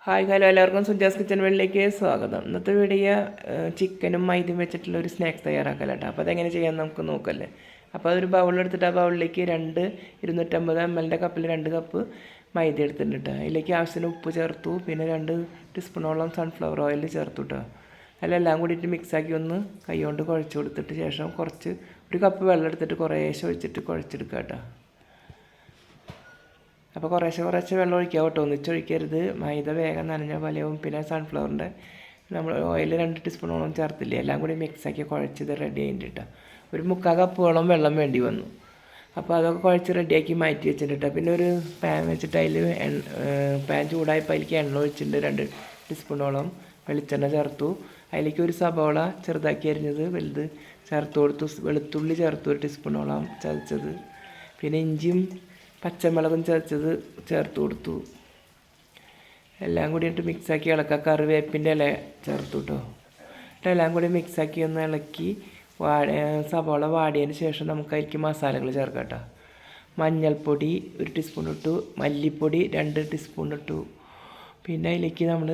Hi hello എല്ലാവർക്കും Suja's kitchen വേൾഡിലേക്ക് സ്വാഗതം. ഇന്നത്തെ വീഡിയോ ചിക്കനും മൈദയും വെച്ചിട്ടുള്ള ഒരു സ്നാക്സ് തയ്യാറാക്കലാട്ടോ. അപ്പോൾ അതെങ്ങനെ ചെയ്യാൻ നമുക്ക് നോക്കല്ലേ. അപ്പോൾ അതൊരു ബൗളെടുത്തിട്ട് ആ ബൗളിലേക്ക് 250 ml കപ്പിൽ 2 കപ്പ് മൈദ എടുത്തിട്ടുണ്ട് കേട്ടോ. അതിലേക്ക് ആവശ്യത്തിന് ഉപ്പ് ചേർത്തു, പിന്നെ 2 ടീസ്പൂണോളം സൺഫ്ലവർ ഓയിൽ ചേർത്തു കേട്ടോ. അതിലെല്ലാം കൂടിയിട്ട് മിക്സാക്കി ഒന്ന് കൈകൊണ്ട് കുഴച്ച് കൊടുത്തിട്ട് ശേഷം ഒരു കപ്പ് വെള്ളം എടുത്തിട്ട് കുറേശ്ശെ ഒഴിച്ചിട്ട് കുഴച്ചെടുക്കുക കേട്ടോ. അപ്പോൾ കുറേശ്ശെ വെള്ളം ഒഴിക്കുക കേട്ടോ, ഒന്നിച്ചൊഴിക്കരുത്. മൈദ വേഗം നനഞ്ഞ പോലെയാവും. പിന്നെ സൺഫ്ലവറിൻ്റെ നമ്മൾ ഓയിൽ 2 ടീസ്പൂണോളം ചേർത്തില്ലേ, എല്ലാം കൂടി മിക്സാക്കി കുഴച്ചത് റെഡി ആയിട്ട് ഒരു 3/4 കപ്പോളം വെള്ളം വേണ്ടി വന്നു. അപ്പോൾ അതൊക്കെ കുഴച്ച് റെഡിയാക്കി മാറ്റി വെച്ചിട്ട് പിന്നെ ഒരു പാൻ വെച്ചിട്ട് അതിൽ പാൻ ചൂടായപ്പോൾ അതിലേക്ക് എണ്ണ ഒഴിച്ചിട്ടുണ്ട്. 2 ടീസ്പൂണോളം വെളിച്ചെണ്ണ ചേർത്തു. അതിലേക്ക് ഒരു സബോള ചെറുതാക്കി അരിഞ്ഞത് വലുത് ചേർത്ത് കൊടുത്തു. വെളുത്തുള്ളി ചേർത്തു 1 ടീസ്പൂണോളം ചതച്ചത്. പിന്നെ ഇഞ്ചിയും പച്ചമുളകും ചതച്ചത് ചേർത്ത് കൊടുത്തു. എല്ലാം കൂടി ഇട്ട് മിക്സാക്കി ഇളക്കുക. കറിവേപ്പിൻ്റെ ഇല ചേർത്തു കേട്ടോ. എല്ലാം കൂടി മിക്സാക്കി ഒന്ന് ഇളക്കി സവോള വാടിയതിന് ശേഷം നമുക്ക് അതിലേക്ക് മസാലകൾ ചേർക്കാം കേട്ടോ. മഞ്ഞൾപ്പൊടി 1 ടീസ്പൂൺ ഇട്ടു, മല്ലിപ്പൊടി 2 ടീസ്പൂൺ ഇട്ടു. പിന്നെ അതിലേക്ക് നമ്മൾ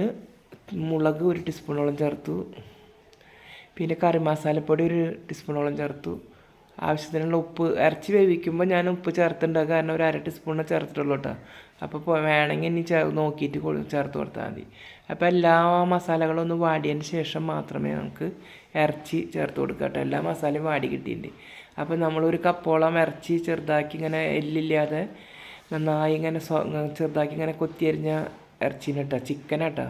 മുളക് 1 ടീസ്പൂണോളം ചേർത്തു. പിന്നെ കറി മസാലപ്പൊടി 1 ടീസ്പൂണോളം ചേർത്തു. ആവശ്യത്തിനുള്ള ഉപ്പ്, ഇറച്ചി വേവിക്കുമ്പോൾ ഞാൻ ഉപ്പ് ചേർത്തിട്ടുണ്ട്, കാരണം ഒരു 1/2 ടീസ്പൂണ് ചേർത്തിട്ടുള്ളൂ കേട്ടോ. അപ്പോൾ വേണമെങ്കിൽ ഇനി നോക്കിയിട്ട് ചേർത്ത് കൊടുത്താൽ മതി. അപ്പോൾ എല്ലാ മസാലകളും ഒന്ന് വാടിയതിന് ശേഷം മാത്രമേ നമുക്ക് ഇറച്ചി ചേർത്ത് കൊടുക്കുക കേട്ടോ. എല്ലാ മസാലയും വാടി കിട്ടിയിട്ടുണ്ട്. അപ്പോൾ നമ്മളൊരു കപ്പോളം ഇറച്ചി ചെറുതാക്കി ഇങ്ങനെ എല്ലില്ലാതെ നന്നായി ഇങ്ങനെ ചെറുതാക്കി ഇങ്ങനെ കൊത്തിയരിഞ്ഞ ഇറച്ചീനെ കേട്ടോ, ചിക്കനാട്ടോ.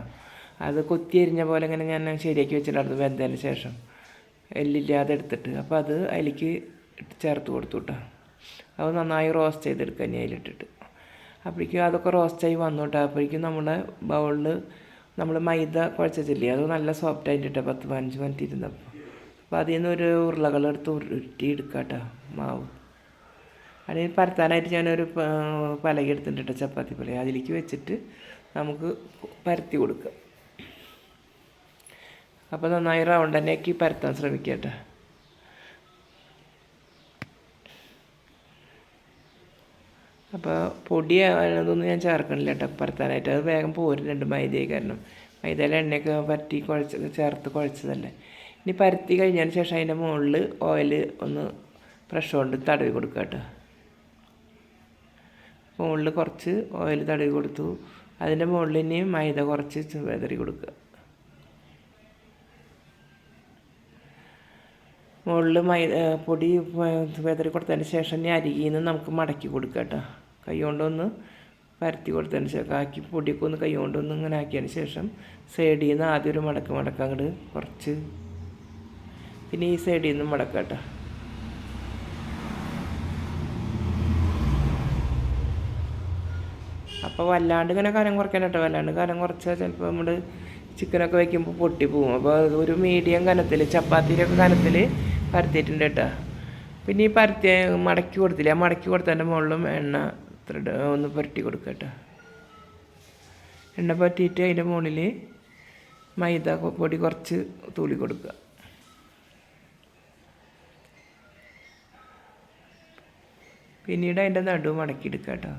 അത് കൊത്തിയരിഞ്ഞ പോലെ ഇങ്ങനെ ഞാൻ ശരിയാക്കി വെച്ചിട്ടുണ്ടായിരുന്നു വെന്തതിന് ശേഷം, എല്ലില്ലാതെ എടുത്തിട്ട്. അപ്പോൾ അത് അതിലേക്ക് ചേർത്ത് കൊടുത്തു കേട്ടോ. അത് നന്നായി റോസ്റ്റ് ചെയ്തെടുക്കുക ഇനി അതിലിട്ടിട്ട്. അപ്പോഴേക്കും അതൊക്കെ റോസ്റ്റായി വന്നു കേട്ടോ. അപ്പോഴേക്കും നമ്മുടെ ബൗളിൽ നമ്മൾ മൈദ കുഴച്ചില്ലേ, അത് നല്ല സോഫ്റ്റ് ആയിട്ട് 10-15 മിനിറ്റ് ഇരുന്നപ്പോൾ. അപ്പോൾ അതിൽ നിന്ന് ഒരു ഉരുളകളെടുത്ത് ഉരുട്ടി എടുക്കുക കേട്ടോ മാവ്. അതിന് പരത്താനായിട്ട് ഞാനൊരു പലക എടുത്തിട്ടുണ്ട് കേട്ടോ, ചപ്പാത്തി പലക. അതിലേക്ക് വെച്ചിട്ട് നമുക്ക് പരത്തി കൊടുക്കുക. അപ്പോൾ നന്നായി റൗണ്ട് തന്നെ ആക്കി പരത്താൻ ശ്രമിക്കുക കേട്ടോ. അപ്പോൾ പൊടി അതൊന്നും ഞാൻ ചേർക്കണില്ല കേട്ടോ പരത്താനായിട്ട്. അത് വേഗം പോരുന്നുണ്ട് മൈദയായി, കാരണം മൈദയിൽ എണ്ണയൊക്കെ പറ്റി ചേർത്ത് കുഴച്ചതല്ലേ. ഇനി പരത്തി കഴിഞ്ഞതിന് ശേഷം അതിൻ്റെ മുകളിൽ ഓയിൽ ഒന്ന് ബ്രഷ് കൊണ്ട് തടവി കൊടുക്കുക കേട്ടോ. മുകളിൽ കുറച്ച് ഓയിൽ തടവി കൊടുത്തു. അതിൻ്റെ മുകളിൽ ഇനി മൈദ കുറച്ച് വെതറി കൊടുക്കുക. മുകളിൽ പൊടി വെതറി കൊടുത്തതിന് ശേഷം ഇനി അരികിൽ നിന്ന് നമുക്ക് മടക്കി കൊടുക്കുക കേട്ടോ. കൈ കൊണ്ടൊന്ന് പരത്തി കൊടുത്തതിന് ശേഷം ആക്കി പൊടിയൊക്കെ ഒന്ന് കൈ കൊണ്ടൊന്ന് ഇങ്ങനെ ആക്കിയതിന് ശേഷം സൈഡിൽ നിന്ന് ആദ്യം ഒരു മടക്കം അങ്ങോട്ട് കുറച്ച്, പിന്നെ ഈ സൈഡിൽ നിന്ന് മടക്കാം കേട്ടോ. അപ്പോൾ വല്ലാണ്ട് ഇങ്ങനെ കനം കുറയ്ക്കാൻ കേട്ടോ. വല്ലാണ്ട് കനം കുറച്ചാൽ ചിലപ്പോൾ നമ്മൾ ചിക്കനൊക്കെ വയ്ക്കുമ്പോൾ പൊട്ടിപ്പോവും. അപ്പോൾ അത് ഒരു മീഡിയം കനത്തിൽ, ചപ്പാത്തിയിലൊക്കെ കനത്തിൽ പരത്തിയിട്ടുണ്ട് കേട്ടോ. പിന്നെ ഈ പരത്തി മടക്കി കൊടുത്തില്ല, ആ മടക്കി കൊടുത്തതിൻ്റെ മുകളിലും എണ്ണ ഒന്ന് പുരട്ടി കൊടുക്കുക കേട്ടോ. എണ്ണ പറ്റിയിട്ട് അതിൻ്റെ മുകളിൽ മൈദ പൊടി കുറച്ച് തൂളി കൊടുക്കുക. പിന്നീട് അതിൻ്റെ നടു മടക്കിയെടുക്കുക കേട്ടോ.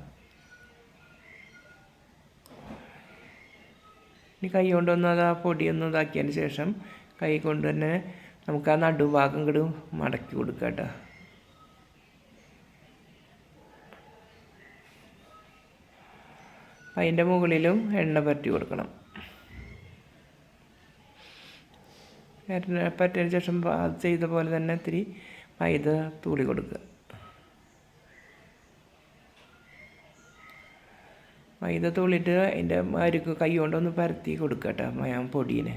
ഇനി കൈ കൊണ്ടൊന്ന് അത് ആ പൊടിയൊന്നും ഇതാക്കിയതിന് ശേഷം കൈ കൊണ്ട് തന്നെ നമുക്ക് ആ നടുഭാഗം കൂടി മടക്കി കൊടുക്കുക കേട്ടോ. അതിൻ്റെ മുകളിലും എണ്ണ പരട്ടി കൊടുക്കണം. പറ്റിയതിന് ശേഷം അത് ചെയ്ത പോലെ തന്നെ ഇത്തിരി മൈദ തൂളി കൊടുക്കുക. മൈദ തൂളിയിട്ട് അതിൻ്റെ അരിക്ക് കൈ കൊണ്ടൊന്ന് പരത്തി കൊടുക്കുക കേട്ടോ പൊടീനെ.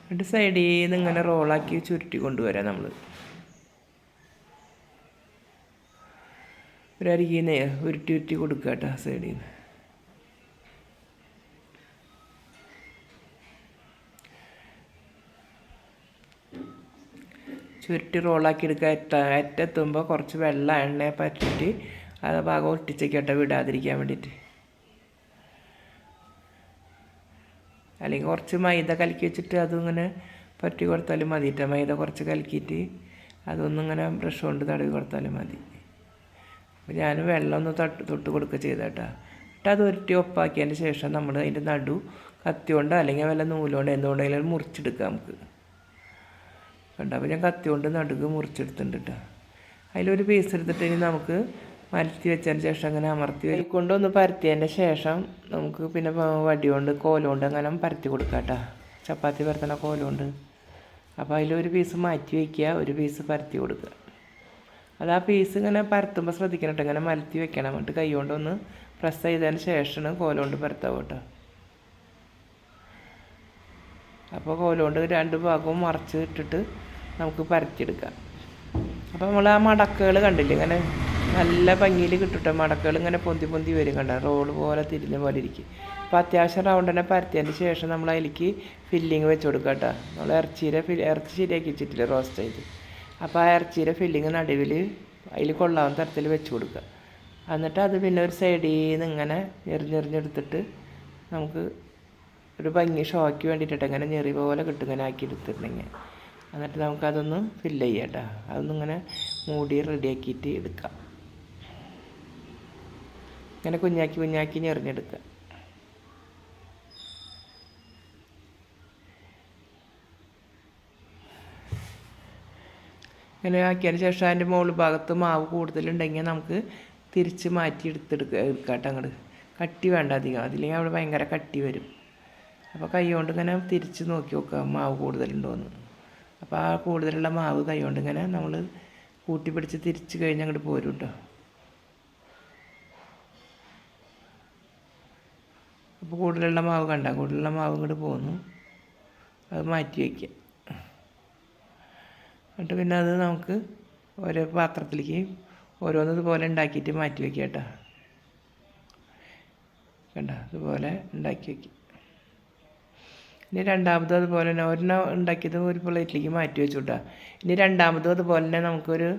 എന്നിട്ട് സൈഡിൽ നിന്ന് ഇങ്ങനെ റോളാക്കി ചുരുട്ടി കൊണ്ടുവരാം. നമ്മൾ ഒരു അരികിൽ നിന്ന് ഉരുട്ടി കൊടുക്കുക കേട്ടോ സൈഡിൽ നിന്ന്. ചുരുട്ടി റോളാക്കി എടുക്കുക. അറ്റെത്തുമ്പോൾ കുറച്ച് വെള്ളം എണ്ണയെ പറ്റിയിട്ട് അത് ഭാഗം ഒട്ടിച്ചേക്കട്ടെ, വിടാതിരിക്കാൻ വേണ്ടിയിട്ട്. അല്ലെങ്കിൽ കുറച്ച് മൈദ കലക്കി വെച്ചിട്ട് അതിങ്ങനെ പറ്റി കൊടുത്താലും മതി കേട്ടോ. മൈദ കുറച്ച് കലക്കിയിട്ട് അതൊന്നിങ്ങനെ ബ്രഷ് കൊണ്ട് തടവി കൊടുത്താലും മതി. അപ്പോൾ ഞാൻ വെള്ളം ഒന്ന് തൊട്ട് കൊടുക്കുക ചെയ്ത കേട്ടോ. എന്നിട്ട് അത് ഉരുട്ടി ഒപ്പാക്കിയതിന് ശേഷം നമ്മൾ അതിൻ്റെ നടു കത്തി കൊണ്ടോ അല്ലെങ്കിൽ വല്ല നൂലുകൊണ്ടോ എന്തുകൊണ്ടെങ്കിലും മുറിച്ചെടുക്കാം നമുക്ക്. കണ്ടോ, അപ്പോൾ ഞാൻ കത്തി കൊണ്ട് നടുക്ക് മുറിച്ചെടുത്തിട്ടുണ്ട് കേട്ടോ. അതിലൊരു പീസ് എടുത്തിട്ട് ഇനി നമുക്ക് മരത്തി വെച്ചതിന് ശേഷം അങ്ങനെ അമർത്തി കൊണ്ടൊന്ന് പരത്തിയതിൻ്റെ ശേഷം നമുക്ക് പിന്നെ വടി കൊണ്ട് കോലുകൊണ്ട് അങ്ങനെ പരത്തി കൊടുക്കാം കേട്ടോ. ചപ്പാത്തി പരത്തണ കോലുകൊണ്ട്. അപ്പോൾ അതിലൊരു പീസ് മാറ്റി വയ്ക്കുക, ഒരു പീസ് പരത്തി കൊടുക്കുക. അത് ആ പീസ് ഇങ്ങനെ പരത്തുമ്പോൾ ശ്രദ്ധിക്കണം കേട്ടോ, ഇങ്ങനെ മലത്തി വെക്കണം. എന്നിട്ട് കൈ കൊണ്ടൊന്ന് പ്രസ് ചെയ്തതിന് ശേഷമാണ് കോലുകൊണ്ട് പരത്താവും കേട്ടോ. അപ്പോൾ കോലുകൊണ്ട് രണ്ട് ഭാഗവും മറച്ച് ഇട്ടിട്ട് നമുക്ക് പരത്തിയെടുക്കാം. അപ്പോൾ നമ്മൾ ആ മടക്കുകൾ കണ്ടില്ലേ, ഇങ്ങനെ നല്ല ഭംഗിയിൽ കിട്ടും. മടക്കുകൾ ഇങ്ങനെ പൊന്തി പൊന്തി വരും, കണ്ട റോള് പോലെ തിരിഞ്ഞ പോലെ ഇരിക്കും. അപ്പോൾ അത്യാവശ്യം റൗണ്ട് തന്നെ പരത്തിയതിന് ശേഷം നമ്മൾ അതിലേക്ക് ഫില്ലിങ് വെച്ച് കൊടുക്കുക കേട്ടോ. നമ്മൾ ഇറച്ചി ശരിയാക്കി വെച്ചിട്ടില്ല റോസ്റ്റ് ചെയ്ത്. അപ്പോൾ ആ ഇറച്ചിയുടെ ഫില്ലിങ് നടുവിൽ അതിൽ കൊള്ളാവുന്ന തരത്തിൽ വെച്ച് കൊടുക്കുക. എന്നിട്ട് അത് പിന്നെ ഒരു സൈഡിൽ നിന്ന് ഇങ്ങനെ ഞെറിഞ്ഞെടുത്തിട്ട് നമുക്ക് ഒരു ഭംഗി ഷോയ്ക്ക് വേണ്ടിയിട്ട് ഇങ്ങനെ ഞെറി പോലെ കിട്ടും, ഇങ്ങനെ ആക്കി എടുത്തിട്ടുണ്ടെങ്കിൽ. എന്നിട്ട് നമുക്കതൊന്ന് ഫില്ല് ചെയ്യാം കേട്ടോ. അതൊന്നിങ്ങനെ മൂടി റെഡിയാക്കിയിട്ട് എടുക്കാം. ഇങ്ങനെ കുഞ്ഞാക്കി ഞെറിഞ്ഞെടുക്കുക. ഇങ്ങനെ ആക്കിയതിന് ശേഷം അതിൻ്റെ മുകൾ ഭാഗത്ത് മാവ് കൂടുതലുണ്ടെങ്കിൽ നമുക്ക് തിരിച്ച് മാറ്റി എടുക്കാട്ടോ. അങ്ങോട്ട് കട്ടി വേണ്ട അധികം, അതില്ലെങ്കിൽ അവിടെ ഭയങ്കര കട്ടി വരും. അപ്പോൾ കൈ കൊണ്ട് ഇങ്ങനെ തിരിച്ച് നോക്കി നോക്കുക മാവ് കൂടുതലുണ്ടോയെന്ന്. അപ്പോൾ ആ കൂടുതലുള്ള മാവ് കൈ കൊണ്ട് ഇങ്ങനെ നമ്മൾ കൂട്ടി പിടിച്ച് തിരിച്ച് കഴിഞ്ഞ് അങ്ങോട്ട് പോരും കേട്ടോ. അപ്പോൾ കൂടുതലുള്ള മാവ് കണ്ട, കൂടുതലുള്ള മാവ് ഇങ്ങോട്ട് പോന്നു. അത് മാറ്റി വയ്ക്കുക. എന്നിട്ട് പിന്നെ അത് നമുക്ക് ഓരോ പാത്രത്തിലേക്ക് ഓരോന്ന് ഇതുപോലെ ഉണ്ടാക്കിയിട്ട് മാറ്റി വയ്ക്കുക കേട്ടോ. കണ്ട, അതുപോലെ ഉണ്ടാക്കി വയ്ക്കുക. ഇനി രണ്ടാമതും അതുപോലെ തന്നെ ഒരെണ്ണം ഉണ്ടാക്കിയത് ഒരു പ്ലേറ്റിലേക്ക് മാറ്റി വെച്ചു കേട്ടോ. ഇനി രണ്ടാമതും അതുപോലെ തന്നെ നമുക്കൊരു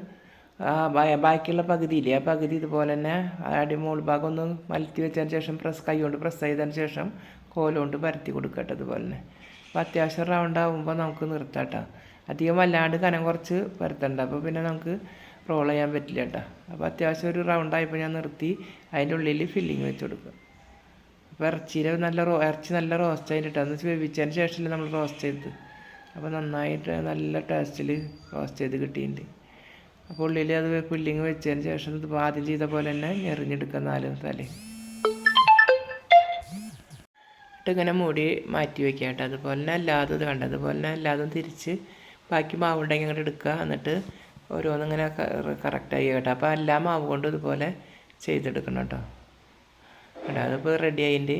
ബാക്കിയുള്ള പകുതിയില്ലേ, ആ പകുതി ഇതുപോലെ തന്നെ അടിമോൾ ഭാഗം ഒന്ന് മലത്തി വെച്ചതിന് ശേഷം കൈ കൊണ്ട് പ്രസ് ചെയ്തതിന് ശേഷം കോലുകൊണ്ട് പരത്തി കൊടുക്കുക കേട്ടോ. അതുപോലെ തന്നെ അപ്പോൾ അത്യാവശ്യം റൗണ്ട് ആകുമ്പോൾ നമുക്ക് നിർത്താം കേട്ടോ. അധികം വല്ലാണ്ട് കനം കുറച്ച് പരത്തണ്ട, അപ്പോൾ പിന്നെ നമുക്ക് റോൾ ചെയ്യാൻ പറ്റില്ല കേട്ടോ. അപ്പോൾ അത്യാവശ്യം ഒരു റൗണ്ടായപ്പോൾ ഞാൻ നിർത്തി അതിൻ്റെ ഉള്ളിൽ ഫില്ലിങ് വെച്ച് കൊടുക്കുക. അപ്പോൾ ഇറച്ചി നല്ല റോസ്റ്റ് ആയിട്ട് അന്ന് വേവിച്ചതിന് ശേഷമല്ലേ നമ്മൾ റോസ്റ്റ് ചെയ്തത്. അപ്പോൾ നന്നായിട്ട് നല്ല ടേസ്റ്റിൽ റോസ്റ്റ് ചെയ്ത് കിട്ടിയിട്ടുണ്ട്. അപ്പോൾ ഉള്ളിൽ അത് ഫില്ലിങ് വെച്ചതിന് ശേഷം ഇത് ആദ്യം ചെയ്ത പോലെ തന്നെ എറിഞ്ഞെടുക്കുക 4 തലേ ഇങ്ങനെ മൂടി മാറ്റി വയ്ക്കുക കേട്ടോ. അതുപോലെ തന്നെ അല്ലാതെ ഇത് കണ്ട, അതുപോലെ തന്നെ എല്ലാതും തിരിച്ച് ബാക്കി മാവുണ്ടെങ്കിൽ അങ്ങോട്ട് എടുക്കുക. എന്നിട്ട് ഓരോന്നിങ്ങനെ കറക്റ്റായി കേട്ടോ. അപ്പോൾ എല്ലാ മാവ് കൊണ്ടും ഇതുപോലെ ചെയ്തെടുക്കണം കേട്ടോ. കേട്ടോ അതിപ്പോൾ റെഡി ആയിട്ട്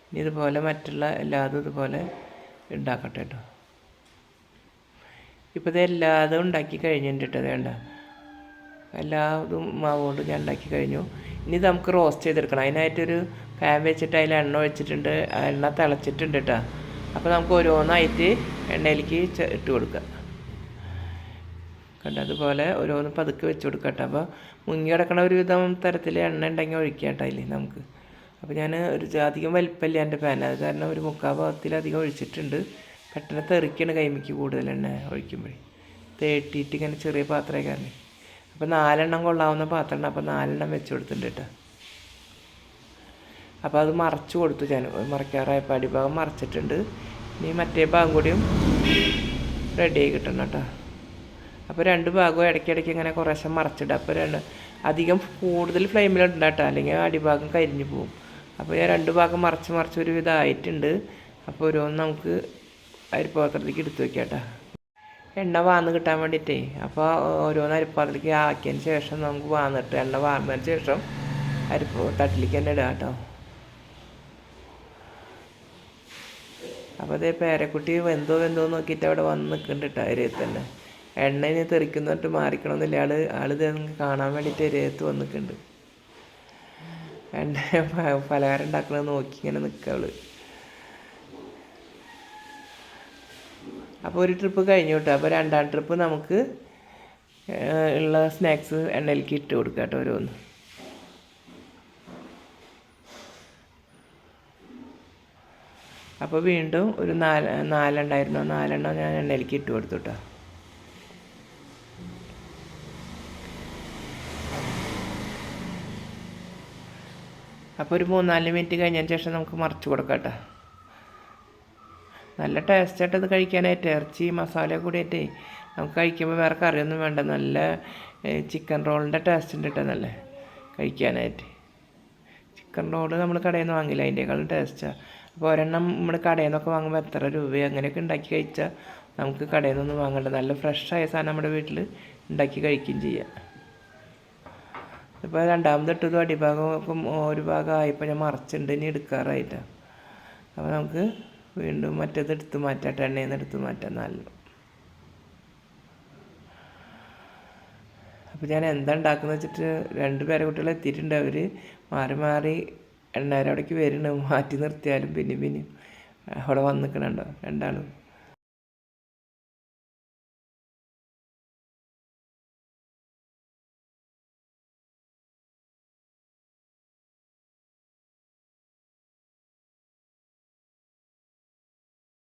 ഇനി ഇതുപോലെ മറ്റുള്ള എല്ലാതും ഇതുപോലെ ഉണ്ടാക്കട്ടെ കേട്ടോ. ഇപ്പോൾ ഇത് എല്ലാതും ഉണ്ടാക്കി കഴിഞ്ഞിട്ട് കേട്ടോ. വേണ്ട എല്ലാതും മാവ് കൊണ്ട് ഞാൻ ഉണ്ടാക്കി കഴിഞ്ഞു. ഇനി ഇത് നമുക്ക് റോസ്റ്റ് ചെയ്തെടുക്കണം. അതിനായിട്ടൊരു പാൻ വെച്ചിട്ട് അതിൽ എണ്ണ ഒഴിച്ചിട്ടുണ്ട്, എണ്ണ തിളച്ചിട്ടുണ്ട് കേട്ടോ. അപ്പോൾ നമുക്ക് ഓരോന്നായിട്ട് എണ്ണയിലേക്ക് ഇട്ട് കൊടുക്കുക. കണ്ട അതുപോലെ ഓരോന്ന് പതുക്കെ വെച്ച് കൊടുക്കുക കേട്ടോ. അപ്പോൾ മുങ്ങി കിടക്കണ ഒരുവിധം തരത്തിൽ എണ്ണ ഉണ്ടെങ്കിൽ ഒഴിക്കുക കേട്ടോ അതിൽ നമുക്ക്. അപ്പോൾ ഞാൻ അധികം വലിപ്പമില്ല എൻ്റെ പാൻ, അത് കാരണം ഒരു 3/4 ഭാഗത്തിലധികം ഒഴിച്ചിട്ടുണ്ട്. പെട്ടെന്ന് തെറിക്കാണ് കൈമിക്ക് കൂടുതൽ എണ്ണ ഒഴിക്കുമ്പോഴേ, തേട്ടിയിട്ട് ഇങ്ങനെ ചെറിയ പാത്രമായി കാരണം. അപ്പോൾ 4 എണ്ണം കൊള്ളാവുന്ന പാത്രമാണ്, അപ്പോൾ 4 എണ്ണം വെച്ച് കൊടുത്തിട്ടുണ്ട് കേട്ടോ. അപ്പോൾ അത് മറച്ച് കൊടുത്തു ഞാൻ, മറയ്ക്കാറായപ്പോൾ അടിഭാഗം മറച്ചിട്ടുണ്ട്. ഇനി മറ്റേ ഭാഗം കൂടിയും റെഡിയായി കിട്ടണം കേട്ടോ. അപ്പോൾ 2 ഭാഗവും ഇടയ്ക്കിടയ്ക്ക് ഇങ്ങനെ കുറേശ്ശെ മറച്ചിടുക. അപ്പോൾ അധികം കൂടുതൽ ഫ്ലെയിമിലിടണ്ട കേട്ടോ, അല്ലെങ്കിൽ അടിഭാഗം കരിഞ്ഞു പോകും. അപ്പോൾ ഞാൻ 2 ഭാഗം മറച്ച് ഒരു വിധമായിട്ടുണ്ട്. അപ്പോൾ ഓരോന്ന് നമുക്ക് അരിപ്പാത്രത്തിലേക്ക് എടുത്ത് വയ്ക്കാം കേട്ടോ, എണ്ണ വാർന്ന് കിട്ടാൻ വേണ്ടിയിട്ടേ. അപ്പോൾ ഓരോന്ന് അരിപ്പാത്രത്തിലേക്ക് ആക്കിയതിന് ശേഷം നമുക്ക് വാർന്നിട്ട് എണ്ണ വാർന്നതിന് ശേഷം തട്ടിലേക്ക് തന്നെ ഇടുക കേട്ടോ. അപ്പോൾ അതേ പേരക്കുട്ടി വെന്തോ നോക്കിയിട്ട് അവിടെ വന്ന് നിൽക്കുന്നുണ്ട് കേട്ടോ എരയത്ത് തന്നെ. എണ്ണ ഇനി തെറിക്കുന്നിട്ട് മാറിക്കണമെന്നില്ല, ആള് കാണാൻ വേണ്ടിയിട്ട് എരയത്ത് വന്നിട്ടുണ്ട്. എണ്ണ പലഹാരം ഉണ്ടാക്കണത് നോക്കി ഇങ്ങനെ നിൽക്കുക അവള്. അപ്പോൾ ഒരു ട്രിപ്പ് കഴിഞ്ഞു കേട്ടോ. അപ്പോൾ 2ാം ട്രിപ്പ് നമുക്ക് ഉള്ള സ്നാക്സ് എണ്ണയിലേക്ക് ഇട്ട് കൊടുക്കുക കേട്ടോ ഓരോന്ന്. അപ്പോൾ വീണ്ടും ഒരു 4 ഉണ്ടായിരുന്നു, 4 എണ്ണം ഞാൻ എണ്ണയിലേക്ക് ഇട്ട് കൊടുത്തു കേട്ടോ. അപ്പോൾ ഒരു 3-4 മിനിറ്റ് കഴിഞ്ഞതിന് ശേഷം നമുക്ക് മറിച്ച് കൊടുക്കാം കേട്ടോ. നല്ല ടേസ്റ്റായിട്ട് ഇത് കഴിക്കാനായിട്ട് ഇറച്ചി മസാല കൂടിയായിട്ടേ നമുക്ക് കഴിക്കുമ്പോൾ വേറെ കറിയൊന്നും വേണ്ട. നല്ല ചിക്കൻ റോളിൻ്റെ ടേസ്റ്റ് ഉണ്ട് കേട്ടോ നല്ല കഴിക്കാനായിട്ട്. ചിക്കൻ റോള് നമ്മൾ കടയിൽ നിന്ന് വാങ്ങില്ല, അതിൻ്റെക്കാളും ടേസ്റ്റാണ്. അപ്പോൾ ഒരെണ്ണം നമ്മൾ കടയിൽ നിന്നൊക്കെ വാങ്ങുമ്പോൾ എത്ര രൂപയാണ്? അങ്ങനെയൊക്കെ ഉണ്ടാക്കി കഴിച്ചാൽ നമുക്ക് കടയിൽ നിന്നൊന്നും വാങ്ങണ്ട. നല്ല ഫ്രഷായ സാധനം നമ്മുടെ വീട്ടിൽ ഉണ്ടാക്കി കഴിക്കുകയും ചെയ്യാം. ഇപ്പോൾ രണ്ടാമതിട്ടതും അടിഭാഗം ഒരു ഭാഗമായപ്പോൾ ഞാൻ മറച്ചിട്ടുണ്ട്, ഇനി എടുക്കാറായിട്ടാണ്. അപ്പോൾ നമുക്ക് വീണ്ടും മറ്റേത് എടുത്ത് മാറ്റാം, എണ്ണയിൽ നിന്ന് എടുത്ത് മാറ്റാം നല്ലത്. അപ്പോൾ ഞാൻ എന്താ ഉണ്ടാക്കുന്നത് വെച്ചിട്ട് 2 പേരക്കുട്ടികൾ എത്തിയിട്ടുണ്ട്. അവർ മാറി മാറി എണ്ണേരെ അവിടേക്ക് വരുന്നു. മാറ്റി നിർത്തിയാലും പിന്നെയും അവിടെ വന്ന് നിൽക്കണുണ്ടോ രണ്ടാളും.